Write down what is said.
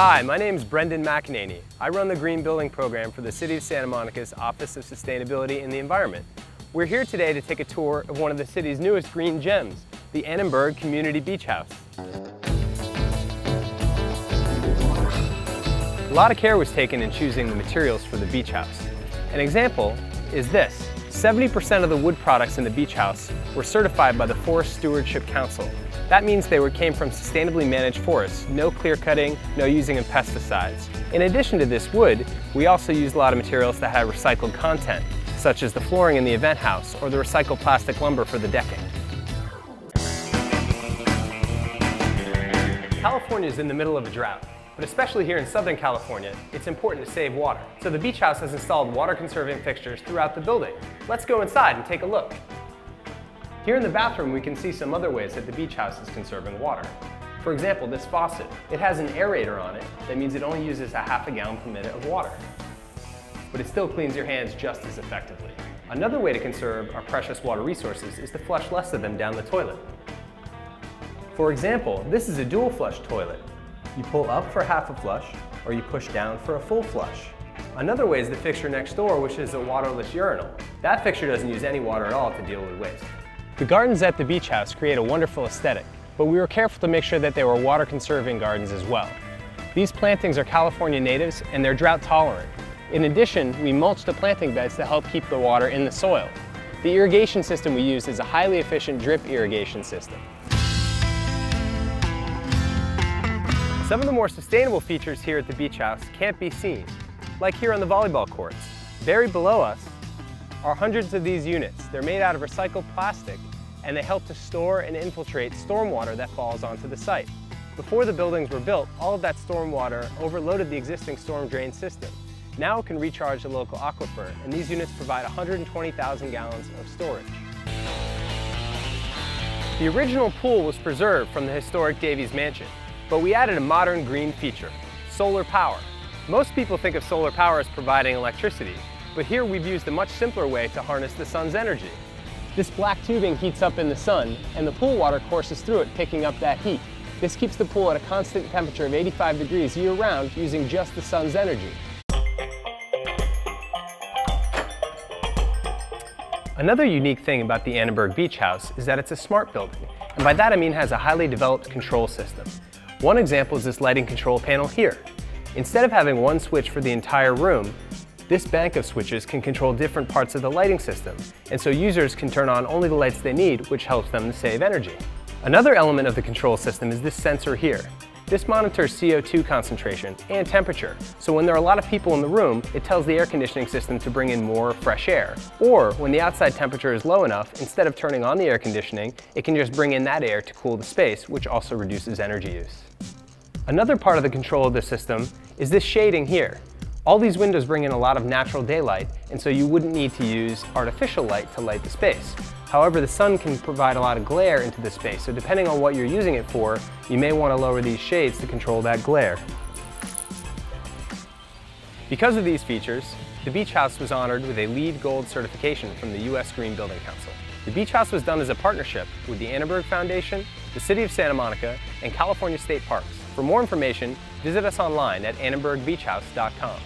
Hi, my name is Brenden McEneaney. I run the Green Building Program for the City of Santa Monica's Office of Sustainability and the Environment. We're here today to take a tour of one of the city's newest green gems, the Annenberg Community Beach House. A lot of care was taken in choosing the materials for the beach house. An example is this. 70% of the wood products in the beach house were certified by the Forest Stewardship Council. That means they came from sustainably managed forests, no clear cutting, no using of pesticides. In addition to this wood, we also used a lot of materials that had recycled content, such as the flooring in the event house or the recycled plastic lumber for the decking. California is in the middle of a drought. But especially here in Southern California, it's important to save water. So the beach house has installed water-conserving fixtures throughout the building. Let's go inside and take a look. Here in the bathroom, we can see some other ways that the beach house is conserving water. For example, this faucet. It has an aerator on it. That means it only uses a half a gallon per minute of water. But it still cleans your hands just as effectively. Another way to conserve our precious water resources is to flush less of them down the toilet. For example, this is a dual flush toilet. You pull up for half a flush, or you push down for a full flush. Another way is the fixture next door, which is a waterless urinal. That fixture doesn't use any water at all to deal with waste. The gardens at the beach house create a wonderful aesthetic, but we were careful to make sure that they were water-conserving gardens as well. These plantings are California natives and they're drought tolerant. In addition, we mulch the planting beds to help keep the water in the soil. The irrigation system we use is a highly efficient drip irrigation system. Some of the more sustainable features here at the beach house can't be seen, like here on the volleyball courts. Buried below us are hundreds of these units. They're made out of recycled plastic, and they help to store and infiltrate stormwater that falls onto the site. Before the buildings were built, all of that stormwater overloaded the existing storm drain system. Now it can recharge the local aquifer, and these units provide 120,000 gallons of storage. The original pool was preserved from the historic Davies Mansion, but we added a modern green feature, solar power. Most people think of solar power as providing electricity, but here we've used a much simpler way to harness the sun's energy. This black tubing heats up in the sun, and the pool water courses through it, picking up that heat. This keeps the pool at a constant temperature of 85 degrees year-round using just the sun's energy. Another unique thing about the Annenberg Beach House is that it's a smart building, and by that I mean it has a highly developed control system. One example is this lighting control panel here. Instead of having one switch for the entire room, this bank of switches can control different parts of the lighting system, and so users can turn on only the lights they need, which helps them to save energy. Another element of the control system is this sensor here. This monitors CO2 concentration and temperature, so when there are a lot of people in the room, it tells the air conditioning system to bring in more fresh air. Or when the outside temperature is low enough, instead of turning on the air conditioning, it can just bring in that air to cool the space, which also reduces energy use. Another part of the control of the system is this shading here. All these windows bring in a lot of natural daylight, and so you wouldn't need to use artificial light to light the space. However, the sun can provide a lot of glare into the space, so depending on what you're using it for, you may want to lower these shades to control that glare. Because of these features, the beach house was honored with a LEED Gold certification from the U.S. Green Building Council. The beach house was done as a partnership with the Annenberg Foundation, the City of Santa Monica, and California State Parks. For more information, visit us online at annenbergbeachhouse.com.